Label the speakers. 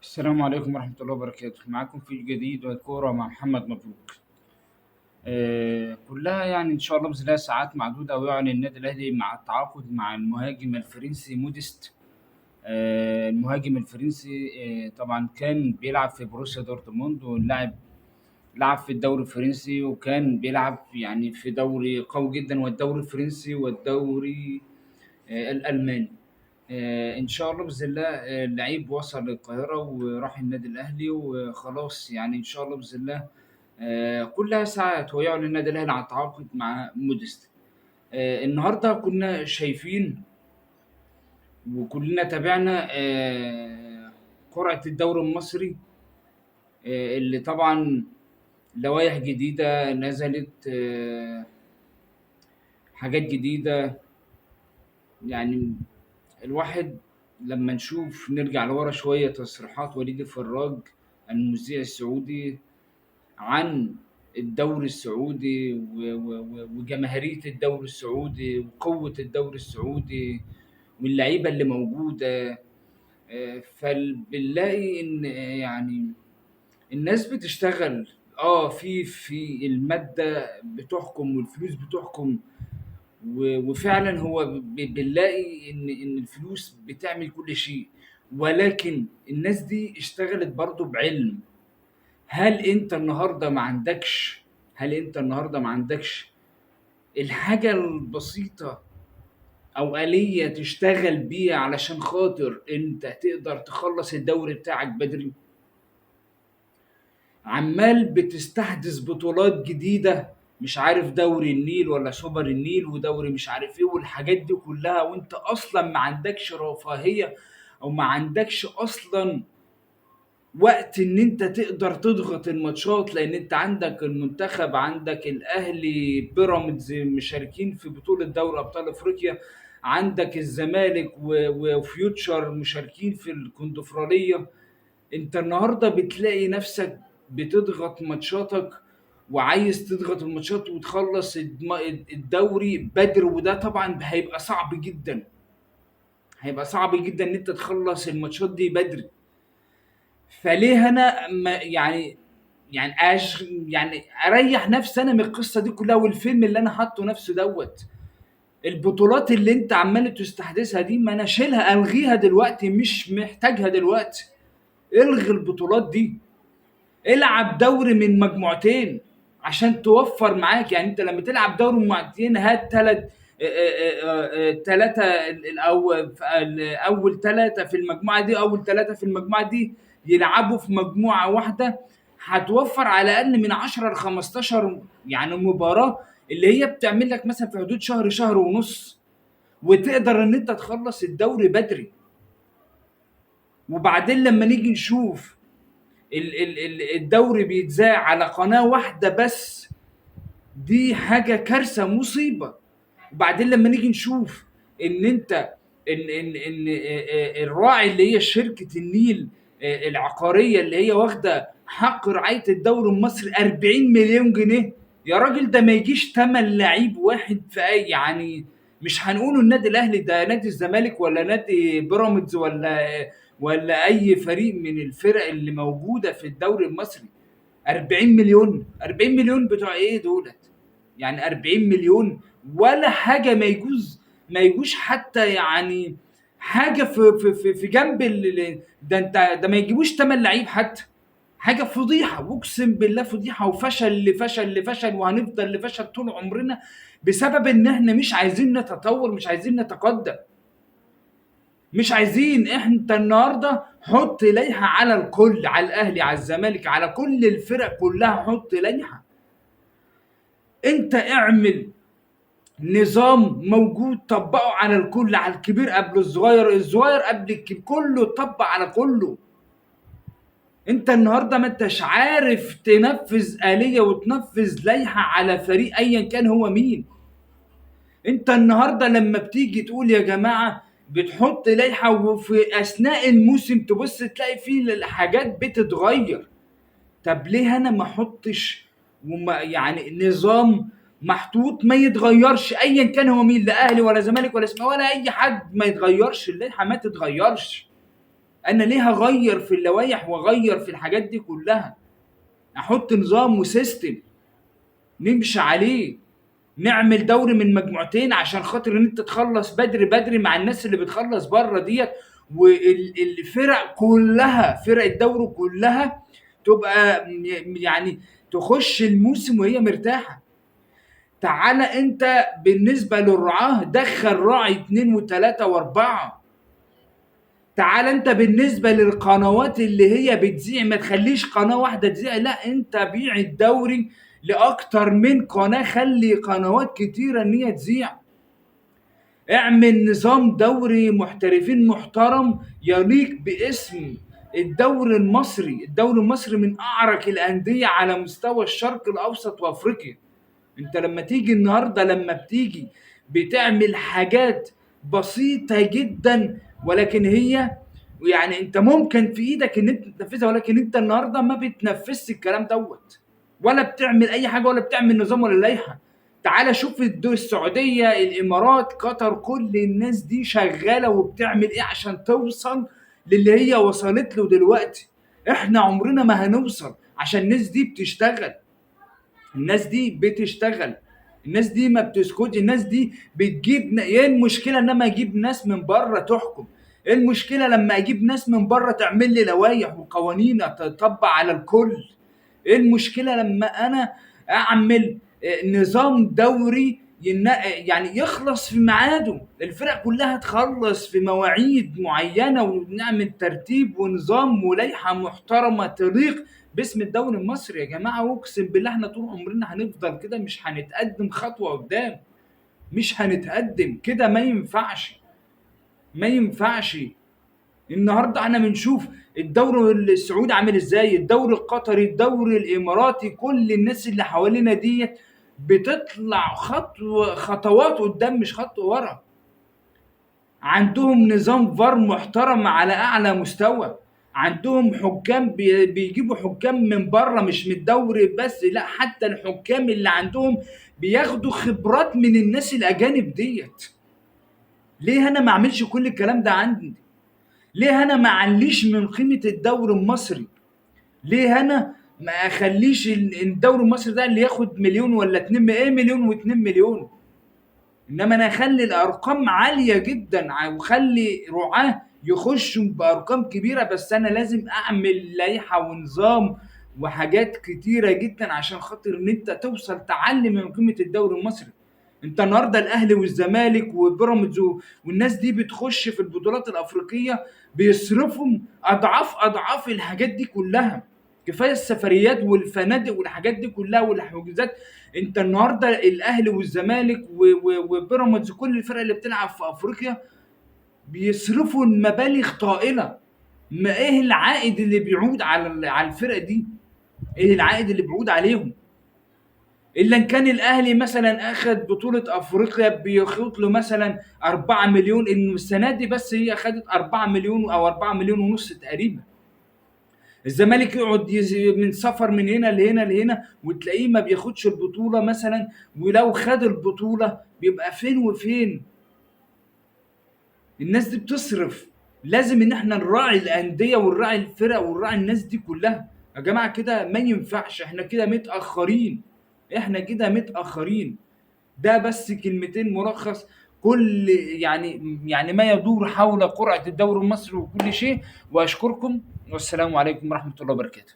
Speaker 1: السلام عليكم ورحمة الله وبركاته. معاكم في جديد والكورة مع محمد مبروك. كلها يعني إن شاء الله بإذن الله ساعات معدودة ويعلن النادي الأهلي مع التعاقد مع المهاجم الفرنسي موديست. المهاجم الفرنسي طبعا كان بيلعب في بروسيا دورتموند، لعب في الدوري الفرنسي، وكان بيلعب يعني في دوري قوي جدا، والدوري الفرنسي والدوري الألماني. إن شاء الله بإذن الله اللعيب وصل للقاهرة وراح النادي الأهلي وخلاص، يعني إن شاء الله بإذن الله كلها ساعات ويعلن النادي الأهلي عن التعاقد مع موديست. النهارده كنا شايفين وكلنا تابعنا قرعة الدوري المصري، اللي طبعا لوائح جديدة نزلت، حاجات جديدة. يعني الواحد لما نرجع لورا شوية تصريحات وليد الفراج المذيع السعودي عن الدوري السعودي وجماهيرية الدوري السعودي وقوة الدوري السعودي واللعيبة اللي موجودة. فبنلاقي إن يعني الناس بتشتغل، في المادة بتحكم والفلوس بتحكم، وفعلا هو بنلاقي ان الفلوس بتعمل كل شيء، ولكن الناس دي اشتغلت برضو بعلم. هل انت النهارده ما عندكش الحاجة البسيطة او آلية تشتغل بيها علشان خاطر انت تقدر تخلص الدوري بتاعك بدري؟ عمال بتستحدث بطولات جديدة، مش عارف دوري النيل ولا سوبر النيل ودوري مش عارف ايه والحاجات دي كلها، وانت اصلا ما عندكش رفاهية او ما عندكش اصلا وقت ان انت تقدر تضغط الماتشات، لان انت عندك المنتخب، عندك الاهلي، بيراميدز مشاركين في بطولة دوري ابطال افريقيا، عندك الزمالك وفيوتشر مشاركين في الكونفدرالية. انت النهارده بتلاقي نفسك بتضغط ماتشاتك، وعايز تضغط الماتشات وتخلص الدوري بدري، وده طبعا هيبقى صعب جدا ان انت تخلص الماتشات دي بدري. فليه انا ما يعني اريح نفسي انا من القصه دي كلها والفيلم اللي انا حاطه نفسه دوت؟ البطولات اللي انت عمال تستحدثها دي ما انا اشيلها، الغيها دلوقتي، مش محتاجها دلوقتي. الغي البطولات دي، العب دوري من مجموعتين عشان توفر معاك. يعني انت لما تلعب دوري مجموعتين هات ثلاثة أول ثلاثة في المجموعة دي، أول ثلاثة في المجموعة دي يلعبوا في مجموعة واحدة، هتوفر على الأقل من 10 ل 15 يعني مباراة، اللي هي بتعمل لك مثلا في حدود شهر ونص، وتقدر إن أنت تخلص الدوري بدري. وبعدين لما نيجي نشوف الدوري بيتذاع على قناة واحدة بس، دي حاجة كارثة، مصيبة. وبعدين لما نيجي نشوف ان انت ان الراعي اللي هي شركة النيل العقارية اللي هي واخدة حق رعاية الدوري المصري 40 مليون جنيه، يا راجل ده ما يجيش تمن لعيب واحد في اي، يعني مش هنقوله النادي الاهلي، ده نادي الزمالك ولا نادي بيراميدز ولا اي فريق من الفرق اللي موجودة في الدوري المصري. 40 مليون، 40 مليون بتوع ايه دولت؟ يعني 40 مليون ولا حاجه، ما يجوش حتى يعني حاجه في جنب ده انت ده ما يجيبوش 8 لعيب حتى. حاجه فضيحه، اقسم بالله فضيحه، وفشل لفشل لفشل، وهنفضل لفشل طول عمرنا بسبب ان احنا مش عايزين نتطور، مش عايزين نتقدم، مش عايزين. انت النهارده حط لائحه على الكل، على الاهلي، على الزمالك، على كل الفرق كلها، حط لائحه. انت اعمل نظام موجود طبقه على الكل، على الكبير قبل الصغير، الصغير قبل الكبير، كله طبق على كله. انت النهارده ما انتش عارف تنفذ آلية وتنفذ لائحة على فريق ايا كان هو مين. انت النهارده لما بتيجي تقول يا جماعة بتحط لائحة، وفي اثناء الموسم تبص تلاقي فيه الحاجات بتتغير. طب ليه انا ما احطش يعني نظام محطوط ما يتغيرش ايا كان هو مين، لا اهلي ولا زمالك ولا اسماعيلي ولا اي حد، ما يتغيرش اللائحه، ما تتغيرش انا ليه هغير في اللوائح واغير في الحاجات دي كلها؟ احط نظام وسيستم نمشي عليه، نعمل دوري من مجموعتين عشان خاطر ان انت تخلص بدري بدري مع الناس اللي بتخلص بره ديت، والفرق كلها، فرق الدوري كلها تبقى يعني تخش الموسم وهي مرتاحه. تعالى انت بالنسبه للرعاه دخل راعي اتنين وتلاته واربعه. تعالى انت بالنسبه للقنوات اللي هي بتذيع، ما تخليش قناه واحده تذيع، لا انت بيع الدوري لاكتر من قناه، خلي قنوات كتيره ان هي تذيع. اعمل نظام دوري محترفين محترم يليق باسم الدوري المصري. الدوري المصري من اعرق الانديه على مستوى الشرق الاوسط وافريقيا. انت لما تيجي النهارده، لما بتيجي بتعمل حاجات بسيطه جدا، ولكن هي يعني انت ممكن في ايدك ان انت تنفذها، ولكن انت النهارده ما بتنفذش الكلام دوت، ولا بتعمل اي حاجه، ولا بتعمل نظام ولا لائحه. تعالى شوف السعوديه، الامارات، قطر، كل الناس دي شغاله وبتعمل ايه عشان توصل للي هي وصلت له دلوقتي. احنا عمرنا ما هنوصل عشان الناس دي بتشتغل. الناس دي بتشتغل، الناس دي ما بتسكتش، الناس دي بتجيب ايه المشكله لما اجيب ناس من بره تحكم؟ ايه المشكله لما اجيب ناس من بره تعمل لي لوائح وقوانين تطبق على الكل؟ ايه المشكله لما انا اعمل نظام دوري يعني يخلص في ميعاده، الفرق كلها تخلص في مواعيد معينه، ونعمل ترتيب ونظام ولائحه محترمه تليق باسم الدوري المصري. يا جماعه اقسم بالله احنا طول عمرنا هنفضل كده، مش هنتقدم خطوه قدام، مش هنتقدم كده، ما ينفعش، ما ينفعش. النهارده احنا بنشوف الدوري السعودي عامل ازاي، الدوري القطري، الدوري الاماراتي، كل الناس اللي حوالينا ديت بتطلع خطوات قدام مش خطوه ورا. عندهم نظام فار محترم على اعلى مستوى، عندهم حكام بيجيبوا حكام من بره مش من الدوري بس، لا حتى الحكام اللي عندهم بياخدوا خبرات من الناس الاجانب ديت. ليه انا ما اعملش كل الكلام ده عندي؟ ليه انا ما اعليش من قيمه الدوري المصري؟ ليه انا ما اخليش الدوري المصري ده اللي ياخد مليون ولا اتنين، ايه مليون واتنين مليون، انما انا اخلي الارقام عاليه جدا، وخلي رعاه يخشوا بارقام كبيره، بس انا لازم اعمل لائحه ونظام وحاجات كتيره جدا عشان خاطر ان انت توصل تعلي من قيمه الدوري المصري. انت النهارده الاهلي والزمالك وبيراميدز والناس دي بتخش في البطولات الافريقيه بيصرفوا اضعاف الحاجات دي كلها. كفايه السفريات والفنادق والحاجات دي كلها والحجوزات. انت النهارده الاهلي والزمالك وبيراميدز، كل الفرق اللي بتلعب في افريقيا بيصرفوا مبالغ طائله. ما ايه العائد اللي بيعود على الفرق دي؟ ايه العائد اللي بيعود عليهم؟ الا ان كان الاهلي مثلا اخذ بطوله افريقيا بياخد له مثلا 4 مليون، ان السنه دي بس هي اخذت 4 مليون او 4 مليون ونص تقريبا. الزمالك يقعد من سفر من هنا لهنا لهنا وتلاقيه ما بياخدش البطوله مثلا، ولو خد البطوله بيبقى فين وفين. الناس دي بتصرف، لازم ان احنا نراعي الانديه ونراعي الفرق ونراعي الناس دي كلها. يا جماعه كده ما ينفعش، احنا كده متاخرين، احنا كده متاخرين. ده بس كلمتين ملخص كل يعني ما يدور حول قرعه الدوري المصري وكل شيء. واشكركم والسلام عليكم ورحمه الله وبركاته.